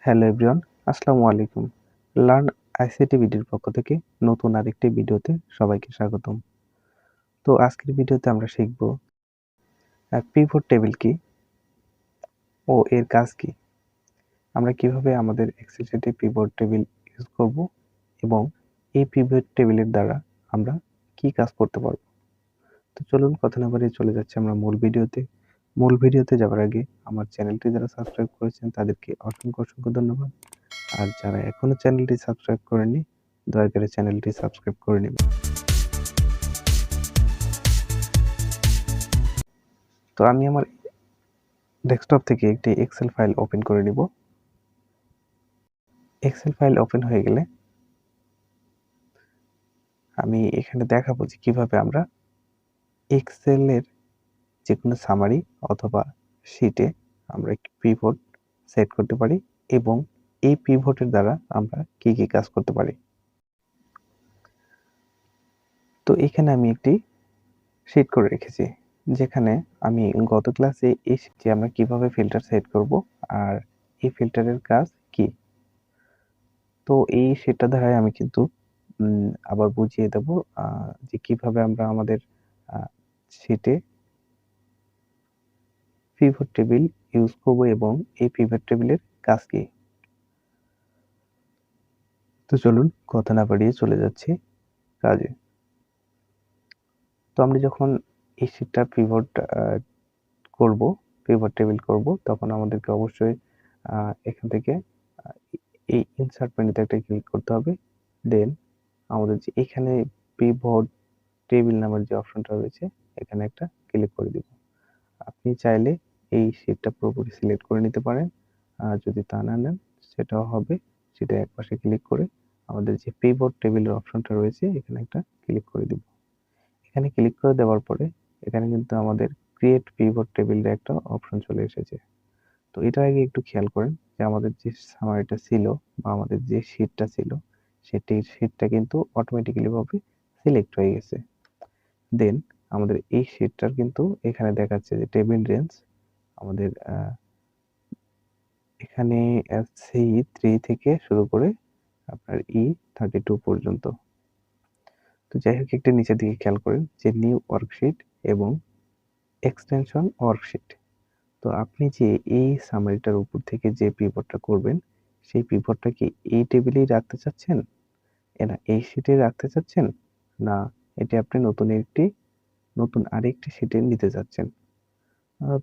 Hello everyone, আসসালামু আলাইকুম। Learn ICT বিডির পক্ষ থেকে নতুন আরেকটি ভিডিওতে সবাইকে স্বাগতম। তো আজকের ভিডিওতে আমরা শিখব পিভট টেবিল কি ও এর কাজ কি। আমরা কিভাবে আমাদের এক্সেল শিটে পিভট টেবিল ইউজ করব এবং এই পিভট টেবিলের দ্বারা আমরা কি কাজ করতে পারব। তো চলুন কথা না বাড়িয়ে চলে যাচ্ছি আমরা মূল ভিডিওতে যাওয়ার আগে আমার চ্যানেলটি যারা সাবস্ক্রাইব করেছেন তাদেরকে অসংখ্য ধন্যবাদ। আর যারা এখনো চ্যানেলটি সাবস্ক্রাইব করেননি দয়া করে চ্যানেলটি সাবস্ক্রাইব করে নেবেন। তো আমি আমার ডেস্কটপ থেকে একটি এক্সেল ফাইল ওপেন করে নিব। এক্সেল ফাইল ওপেন হয়ে গেলে আমি এখানে দেখাবো যে কিভাবে আমরা এক্সেলের যে কোনো সামারি অথবা শিটে আমরা একটি পিভট সেট করতে পারি এবং এই পিভটের দ্বারা আমরা কি কাজ করতে পারি। তো এখানে আমি একটি শিট করে রেখেছি, যেখানে আমি গত ক্লাসে এসেছি আমরা কিভাবে ফিল্টার সেট করব আর এই ফিল্টারের কাজ কি। তো এই শিটটা দ্বারাই আমি কিন্তু আবার বুঝিয়ে দেব যে কিভাবে আমরা আমাদের শিটে পিভট টেবিল ইউজ করব এবং এই পিভট টেবিলের কাজ কি। তো চলুন কথা না বাড়িয়ে চলে যাচ্ছি কাজে। তো আমরা যখন এই শিটটা পিভট টেবিল করব তখন আমাদেরকে অবশ্যই এখান থেকে এই ইনসার্ট মেনুতে একটা ক্লিক করতে হবে। দেন আমাদের যে এখানে পিভট টেবিল নামের যে অপশনটা রয়েছে এখানে একটা ক্লিক করে দিব। আপনি চাইলে এই শিটটা পুরোপুরি সিলেক্ট করে নিতে পারেন, আর যদি তা না নেন সেটাও হবে। সেটা একপাশে ক্লিক করে আমাদের যে পিভট টেবিলের অপশনটা রয়েছে এখানে একটা ক্লিক করে দিব। এখানে ক্লিক করে দেওয়ার পরে এখানে কিন্তু আমাদের ক্রিয়েট পিভট টেবিলের একটা অপশন চলে এসেছে। তো এটার আগে একটু খেয়াল করেন যে আমাদের যে সামারিটা ছিল বা আমাদের যে শিটটা ছিল শিটটা কিন্তু অটোমেটিক্যালি ভাবে সিলেক্ট হয়ে গেছে। দেন আমাদের এই শিটটার কিন্তু এখানে দেখাচ্ছে যে টেবিল রেঞ্জ আমাদের এখানে C3 থেকে শুরু করে আপনার E32 পর্যন্ত। তো যাই হোক একটু নিচের দিকে খেয়াল করেন যে নিউ ওয়ার্কশিট এবং এক্সটেনশন ওয়ার্কশিট। তো আপনি যে এই সামারিটার উপর থেকে যে পিভটটা করবেন সেই পিভটটা কি এই টেবিলেই রাখতে চাচ্ছেন, না এই শিটে রাখতে চাচ্ছেন, না এটি আপনি নতুন আরেকটি শিটে নিতে চাচ্ছেন।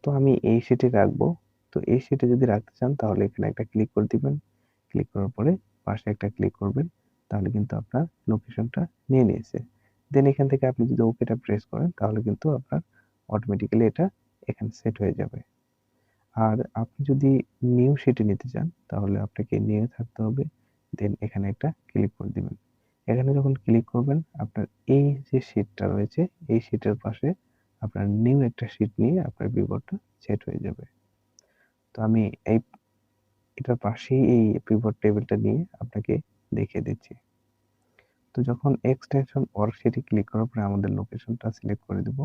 তো আমি এই শিটে রাখবো। তো এই শিটে যদি রাখতে চান তাহলে এখানে একটা ক্লিক করে দিবেন। ক্লিক করার পরে পাশে একটা ক্লিক করবেন, তাহলে কিন্তু আপনার লোকেশনটা নিয়ে নিয়েছে। দেন এখান থেকে আপনি যদি ওকেটা প্রেস করেন তাহলে কিন্তু আপনার অটোমেটিক্যালি এটা এখানে সেট হয়ে যাবে। আর আপনি যদি নিউ শিটে নিতে চান তাহলে আপনাকে নিয়ে থাকতে হবে। দেন এখানে একটা ক্লিক করে দিবেন। এখানে যখন ক্লিক করবেন আপনার এই যে শিটটা রয়েছে এই শিটের পাশে আপনার নিউ একটা শিট নিয়ে আপনার পিভটটা সেট হয়ে যাবে। তো আমি এটার পাশেই এই পিভট টেবিলটা নিয়ে আপনাকে দেখিয়ে দিচ্ছি। তো যখন এক্সটেনশন ওয়ার্কশিটে ক্লিক করার পরে আমাদের লোকেশনটা সিলেক্ট করে দেব।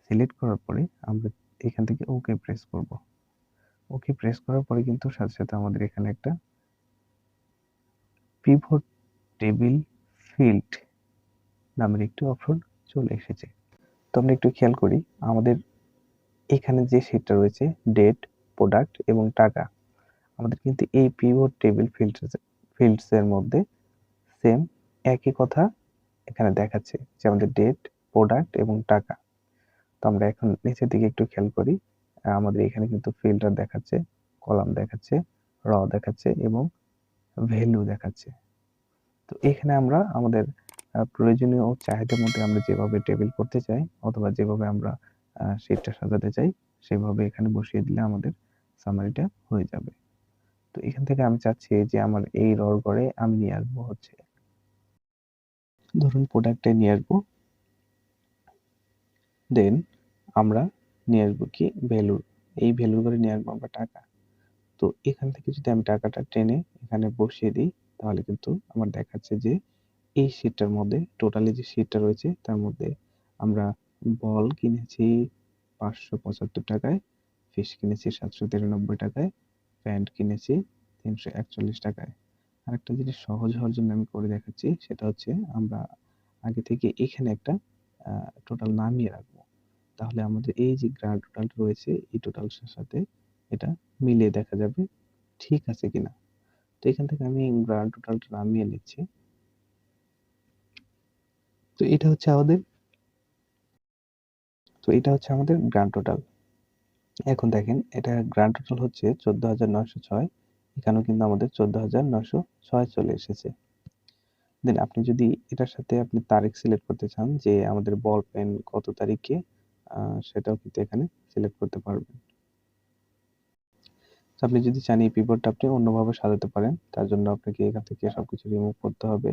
সিলেক্ট করার পরে আমরা এখান থেকে ওকে প্রেস করব। ওকে প্রেস করার পরে কিন্তু সাথে আমাদের এখানে একটা পিভট টেবিল ফিল্ড নামের একটি অপশন চলে এসেছে। তো আমরা একটু খেয়াল করি আমাদের এখানে যে শিটটা রয়েছে ডেট, প্রোডাক্ট এবং টাকা, আমাদের কিন্তু এই পিভট টেবিল ফিল্ডস এর মধ্যে সেম একই কথা এখানে দেখাচ্ছে যে আমাদের ডেট, প্রোডাক্ট এবং টাকা। তো আমরা এখন নিচের দিকে একটু খেয়াল করি আমাদের এখানে কিন্তু ফিল্টার দেখাচ্ছে, কলাম দেখাচ্ছে, র দেখাচ্ছে এবং ভ্যালু দেখাচ্ছে। তো এখানে আমরা আমাদের প্রয়োজনীয় চাহিদার মধ্যে আমরা যেভাবে টেবিল করতে চাই অথবা যেভাবে আমরা শিটটা সাজাতে চাই সেভাবে এখানে বসিয়ে দিলে আমাদের সামারিটা হয়ে যাবে। তো এখান থেকে আমি চাচ্ছি যে আমার এই রর ঘরে আমি নিয়ে আসবো হচ্ছে ধরুন প্রোডাক্টে নিয়ে আসবো। দেন আমরা নিয়ে আসবো কি ভ্যালু, এই ভ্যালুর ঘরে নিয়ে আসবো আমরা টাকা। তো এখান থেকে যদি আমি টাকাটা টেনে এখানে বসিয়ে দিই তাহলে কিন্তু আমার দেখাচ্ছে যে এই শিটটার মধ্যে টোটালি যে শিটটা রয়েছে তার মধ্যে আমরা বল কিনেছি 575 টাকায়, ফিশ কিনেছি 793 টাকায়, প্যান্ট কিনেছি 341 টাকায়। আরেকটা জিনিস সহজ হওয়ার জন্য আমি করে দেখাচ্ছি, সেটা হচ্ছে আমরা আগে থেকে এখানে একটা টোটাল নামিয়ে রাখবো। তাহলে আমাদের এই যে গ্র্যান্ড টোটালটা রয়েছে, এই টোটালটার সাথে এটা মিলিয়ে দেখা যাবে ঠিক আছে কিনা। তো এখান থেকে আমি গ্র্যান্ড টোটালটা নামিয়ে নিচ্ছি। তো এটা হচ্ছে আমাদের গ্র্যান্ড টোটাল। এখন দেখেন, এটা গ্র্যান্ড টোটাল হচ্ছে 14,906। এখানেও কিন্তু আমাদের 14,906 চলে এসেছে। দেন আপনি যদি এটার সাথে আপনি তারিখ সিলেক্ট করতে চান যে আমাদের বল পেন কত তারিখে, সেটাও কিন্তু এখানে সিলেক্ট করতে পারবেন। তো আপনি যদি চান এই পিভটটা আপনি অন্যভাবে সাজাতে পারেন। তার জন্য আপনাকে এখান থেকে সবকিছু রিমুভ করতে হবে।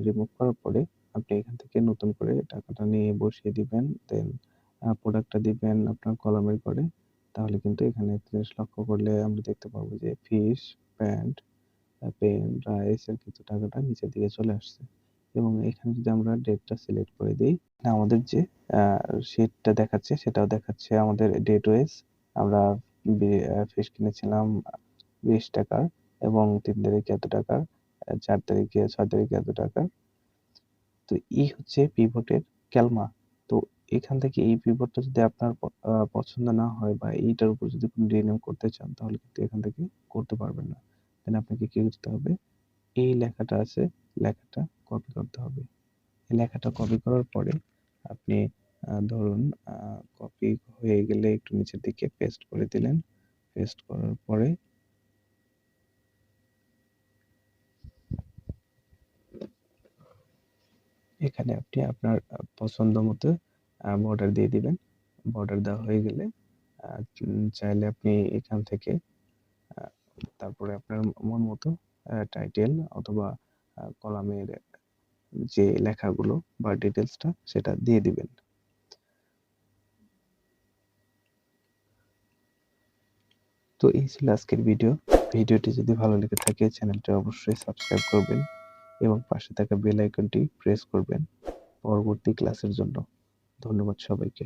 রিমুভ করার পরে আপনি এখান থেকে নতুন করে টাকাটা নিয়ে বসিয়ে দিবেন। দেন প্রোডাক্টটা দিবেন আপনার কলামের ঘরে। তাহলে কিন্তু এখানে একটা জিনিস লক্ষ্য করলে আমরা দেখতে পাবো যে ফিশ, প্যান্ট, পেন, রাইস এর কিন্তু টাকাটা নিচের দিকে চলে আসছে। এবং এখানে যদি আমরা ডেটটা সিলেক্ট করে দেই, আমাদের যে শীটটা দেখাচ্ছে সেটাও দেখাচ্ছে আমাদের ডেট ওয়াইজ। আমরা ফিশ কিনেছিলাম 20 টাকার, এবং 3 তারিখে এত টাকার, 4 তারিখে, 6 তারিখে এত টাকার। তো এই হচ্ছে পিভটের ক্যালমা। তো এখান থেকে এই পিভটটা যদি আপনার পছন্দ না হয় বা এইটার উপর যদি কোনো রিনেম করতে চান, তাহলে কিন্তু এখান থেকে করতে পারবেন না। দেন আপনাকে কি করতে হবে, এই লেখাটা আছে, লেখাটা কপি করতে হবে। এই লেখাটা কপি করার পরে আপনি ধরুন কপি হয়ে গেলে একটু নিচের দিকে পেস্ট করে দিলেন। পেস্ট করার পরে এখানে আপনি আপনার পছন্দ মতো বর্ডার দিয়ে দিবেন। বর্ডার দেওয়া হয়ে গেলে চাইলে আপনি এখান থেকে তারপরে আপনার মন মতো টাইটেল অথবা কলামের যে লেখাগুলো বা ডিটেলসটা সেটা দিয়ে দিবেন। তো এই ছিল আজকের ভিডিও। ভিডিওটি যদি ভালো লেগে থাকে চ্যানেলটি অবশ্যই সাবস্ক্রাইব করবেন এবং পাশে থাকা বেল আইকনটি প্রেস করবেন পরবর্তী ক্লাসের জন্য। ধন্যবাদ সবাইকে।